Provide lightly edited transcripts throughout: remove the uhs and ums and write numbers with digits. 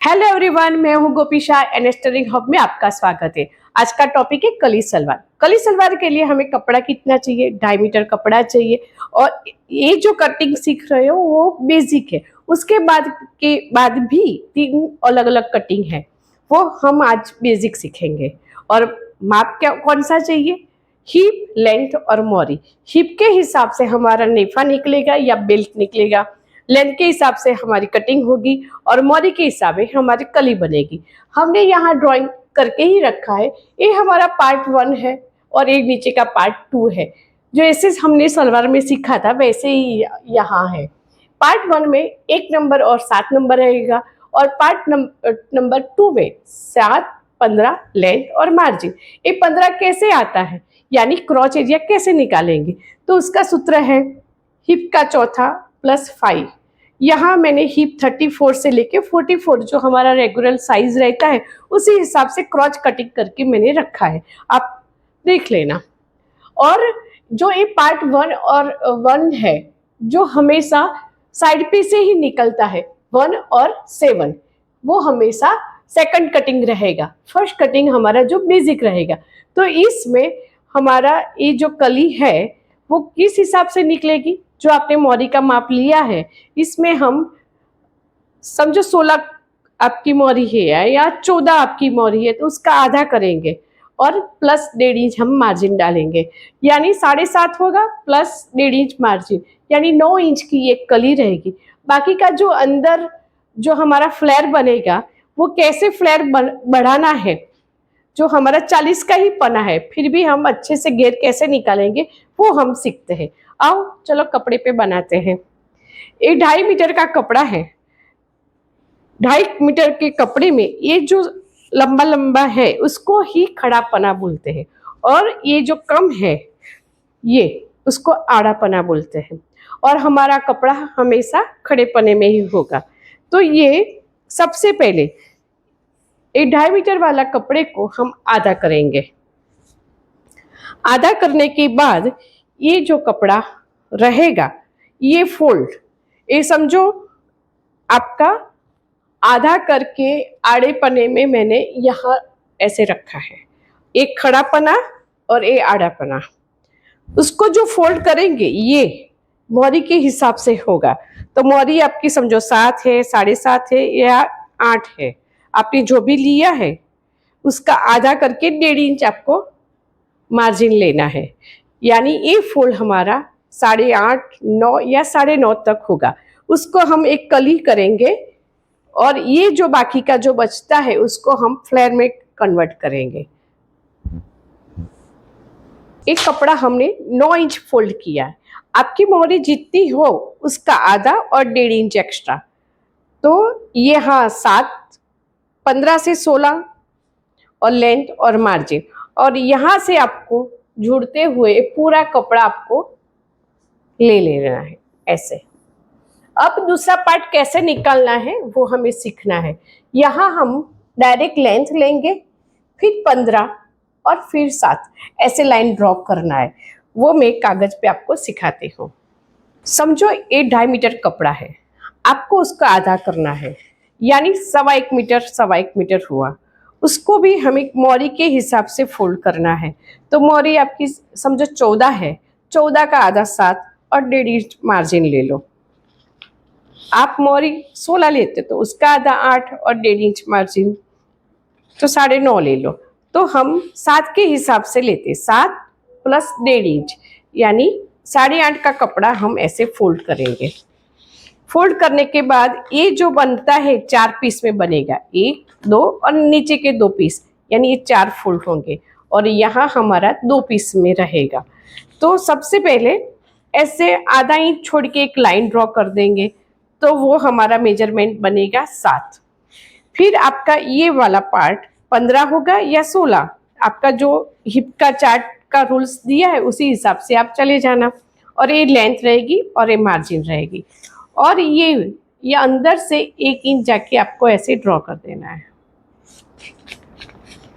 Hello everyone, मैं हूं गोपी Shah and stirring hub में आपका स्वागत है। आज का टॉपिक है कली सलवार। कली सलवार के लिए हमें कपड़ा कितना चाहिए? 2.5 मीटर कपड़ा चाहिए। और ये जो कटिंग सीख रहे हो वो बेसिक है। उसके बाद भी 3 अलग अलग कटिंग है, वो हम आज बेसिक सीखेंगे। और माप क्या कौन सा चाहिए? हिप, लेंथ और मोरी। हिप के हिसाब से हमारा नेफा निकलेगा या बेल्ट निकलेगा, लेंथ के हिसाब से हमारी कटिंग होगी और मोरी के हिसाब से हमारी कली बनेगी। हमने यहाँ ड्राइंग करके ही रखा है। ये हमारा पार्ट 1 है और ये नीचे का पार्ट 2 है। जो ऐसे हमने सलवार में सीखा था वैसे ही यहाँ है। पार्ट 1 में 1 नंबर और 7 नंबर रहेगा और पार्ट नंबर 2 में 7, 15 लेंथ और मार्जिन। ये 15 कैसे आता है, यानी क्रॉच एरिया कैसे निकालेंगे? तो उसका सूत्र है हिप का चौथा प्लस 5। यहाँ मैंने हिप 34 से लेके 44 जो हमारा रेगुलर साइज रहता है उसी हिसाब से क्रॉच कटिंग करके मैंने रखा है, आप देख लेना। और जो ये पार्ट 1 और 1 है जो हमेशा साइड पे से ही निकलता है, 1 और 7, वो हमेशा सेकंड कटिंग रहेगा। फर्स्ट कटिंग हमारा जो बेसिक रहेगा। तो इसमें हमारा ये जो कली है वो किस हिसाब से निकलेगी? जो आपने मोरी का माप लिया है, इसमें हम समझो 16 आपकी मोरी है या 14 आपकी मोरी है तो उसका आधा करेंगे और प्लस 1.5 इंच हम मार्जिन डालेंगे, यानी 7.5 होगा प्लस 1.5 इंच मार्जिन, यानी 9 इंच की एक कली रहेगी। बाकी का जो अंदर जो हमारा फ्लेयर बनेगा वो कैसे फ्लेयर बढ़ाना है, जो हमारा 40 का ही पना है फिर भी हम अच्छे से घेर कैसे निकालेंगे वो हम सीखते हैं। आओ चलो कपड़े पे बनाते हैं। ये 2.5 मीटर का कपड़ा है। 2.5 मीटर के कपड़े में ये जो लंबा लंबा है उसको ही खड़ा पना बोलते हैं और ये जो कम है ये उसको आड़ा पना बोलते हैं। और हमारा कपड़ा हमेशा खड़े पने में ही होगा। तो ये सबसे पहले ये 2.5 मीटर वाला कपड़े को हम आधा करेंगे। आधा करने के बाद ये जो कपड़ा रहेगा ये फोल्ड, ये समझो आपका आधा करके आड़े पने में मैंने यहाँ ऐसे रखा है, एक खड़ा पना और एक आड़ा पना। उसको जो फोल्ड करेंगे ये मोरी के हिसाब से होगा। तो मोरी आपकी समझो 7 है, 7.5 है या 8 है, आपने जो भी लिया है उसका आधा करके 1.5 इंच आपको मार्जिन लेना है, यानी ये फोल्ड हमारा 8.5, 9 या 9.5 तक होगा। उसको हम एक कली करेंगे और ये जो बाकी का जो बचता है उसको हम फ्लेयर में कन्वर्ट करेंगे। एक कपड़ा हमने 9 इंच फोल्ड किया है। आपकी मोहरी जितनी हो उसका आधा और 1.5 इंच एक्स्ट्रा, तो ये हाँ 7, 15 से 16 और लेंथ और मार्जिन। और यहाँ से आपको जुड़ते हुए पूरा कपड़ा आपको ले लेना है ऐसे। अब दूसरा पार्ट कैसे निकालना है वो हमें सीखना है। यहाँ हम डायरेक्ट लेंथ लेंगे, फिर 15 और फिर 7 ऐसे लाइन ड्रॉ करना है, वो मैं कागज पे आपको सिखाती हूँ। समझो ये 2.5 मीटर कपड़ा है, आपको उसका आधा करना है, यानी 1.25 मीटर 1.25 मीटर हुआ। उसको भी हमें मोरी के हिसाब से फोल्ड करना है। तो मोरी आपकी समझो 14 है, 14 का आधा 7 और 1.5 इंच मार्जिन ले लो। आप मोरी 16 लेते तो उसका आधा 8 और 1.5 इंच मार्जिन, तो 9.5 ले लो। तो हम 7 के हिसाब से लेते, 7 प्लस 1.5 इंच, यानी 8.5 का कपड़ा हम ऐसे फोल्ड करेंगे। फोल्ड करने के बाद ये जो बनता है 4 पीस में बनेगा, 1, 2 और नीचे के 2 पीस, यानी ये 4 फोल्ड होंगे और यहाँ हमारा 2 पीस में रहेगा। तो सबसे पहले ऐसे आधा इंच छोड़ के एक लाइन ड्रॉ कर देंगे, तो वो हमारा मेजरमेंट बनेगा 7। फिर आपका ये वाला पार्ट 15 होगा या 16, आपका जो हिप का चार्ट का रूल्स दिया है उसी हिसाब से आप चले जाना। और ये लेंथ रहेगी और ये मार्जिन रहेगी। और ये अंदर से 1 इंच जाके आपको ऐसे ड्रॉ कर देना है,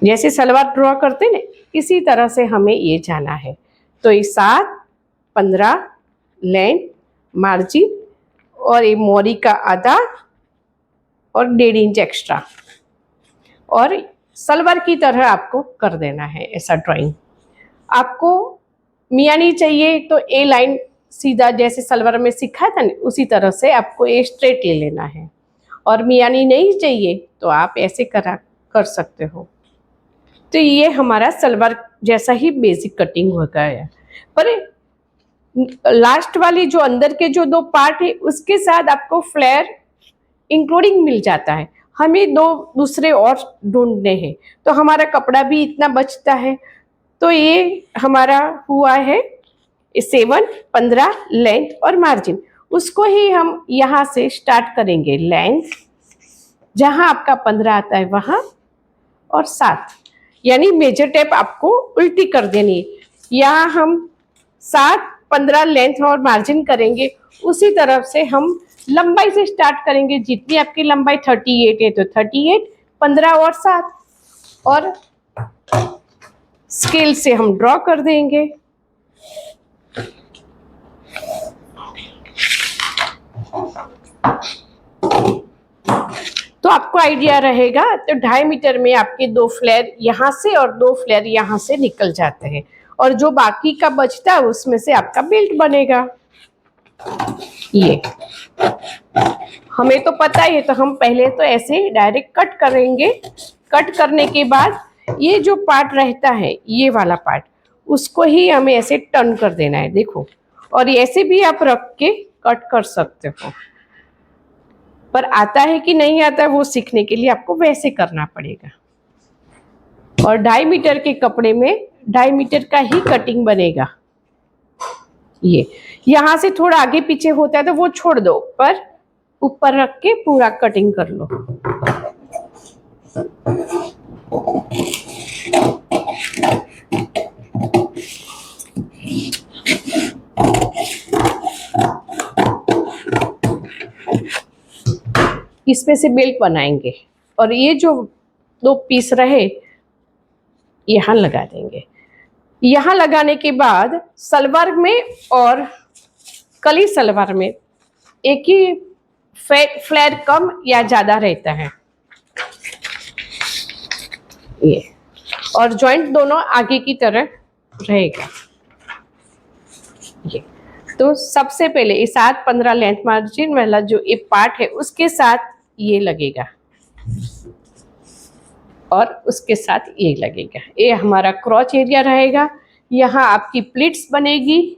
जैसे सलवार ड्रॉ करते ना इसी तरह से हमें ये जाना है। तो ये 7, 15 लेंथ, मार्जिन और ये मोरी का आधा और 1.5 इंच एक्स्ट्रा, और सलवार की तरह आपको कर देना है ऐसा ड्राइंग। आपको मियानी चाहिए तो ए लाइन सीधा जैसे सलवार में सिखाया था ना, उसी तरह से आपको ए स्ट्रेट ले लेना है। और मियानी नहीं चाहिए तो आप ऐसे कर सकते हो। तो ये हमारा सलवार जैसा ही बेसिक कटिंग हो गया है। पर लास्ट वाली जो अंदर के जो 2 पार्ट है उसके साथ आपको फ्लेयर इंक्लूडिंग मिल जाता है। हमें दूसरे और ढूंढने हैं, तो हमारा कपड़ा भी इतना बचता है। तो ये हमारा हुआ है 7, 15 लेंथ और मार्जिन। उसको ही हम यहाँ से स्टार्ट करेंगे। लेंथ जहाँ आपका 15 आता है वहाँ, और 7, यानी मेजर टेप आपको उल्टी कर देनी है। यहाँ हम 7, 15 लेंथ और मार्जिन करेंगे। उसी तरफ से हम लंबाई से स्टार्ट करेंगे। जितनी आपकी लंबाई 38 है तो 38, 15 और 7, और स्केल से हम ड्रॉ कर देंगे। तो आपको आइडिया रहेगा। तो 2.5 मीटर में आपके 2 फ्लेयर यहाँ से और 2 फ्लेयर यहाँ से निकल जाते हैं, और जो बाकी का बचता है उसमें से आपका बेल्ट बनेगा। ये हमें तो पता ही है, तो हम पहले तो ऐसे डायरेक्ट कट करेंगे। कट करने के बाद ये जो पार्ट रहता है, ये वाला पार्ट, उसको ही हमें ऐसे टर्न कर देना है। देखो, और ऐसे भी आप रख के कट कर सकते हो। पर आता है कि नहीं आता है वो सीखने के लिए आपको वैसे करना पड़ेगा। और 2.5 मीटर के कपड़े में 2.5 मीटर का ही कटिंग बनेगा। ये यहाँ से थोड़ा आगे पीछे होता है तो वो छोड़ दो, पर ऊपर रख के पूरा कटिंग कर लो। इसमें से बेल्ट बनाएंगे, और ये जो 2 पीस रहे यहाँ लगा देंगे। यहाँ लगाने के बाद सलवार में और कली सलवार में एक ही फ्लेयर कम या ज़्यादा रहता है। ये और जॉइंट दोनों आगे की तरह रहेगा। ये तो सबसे पहले ये 7, 15 लेंथ मार्जिन वाला जो ये पार्ट है उसके साथ ये लगेगा, और उसके साथ ये लगेगा। ये हमारा क्रॉच एरिया रहेगा। यहाँ आपकी प्लीट्स बनेगी,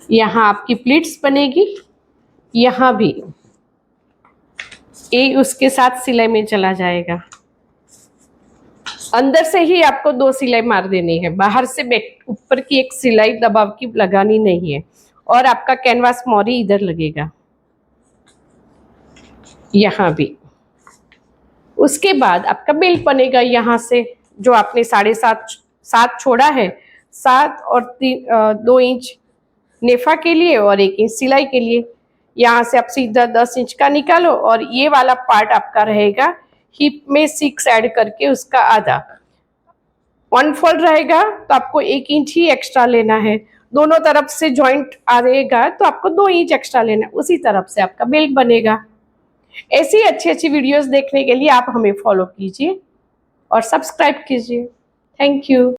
यहाँ आपकी प्लीट्स बनेगी, यहाँ भी ये उसके साथ सिलाई में चला जाएगा। अंदर से ही आपको 2 सिलाई मार देनी है, बाहर से ऊपर की एक सिलाई दबाव की लगानी नहीं है। और आपका कैनवास मोरी इधर लगेगा, यहाँ भी। उसके बाद आपका बेल्ट बनेगा। यहाँ से जो आपने 7.5 छोड़ा है, 7 और 2 इंच नेफा के लिए और 1 इंच सिलाई के लिए, यहाँ से आप सीधा 10 इंच का निकालो। और ये वाला पार्ट आपका रहेगा हिप में 6 ऐड करके उसका आधा 1 फोल्ड रहेगा, तो आपको 1 इंच ही एक्स्ट्रा लेना है। दोनों तरफ से जॉइंट आ रहेगा तो आपको 2 इंच एक्स्ट्रा लेना है। उसी तरफ से आपका बेल्ट बनेगा। ऐसी अच्छी वीडियोस देखने के लिए आप हमें फॉलो कीजिए और सब्सक्राइब कीजिए। Thank you.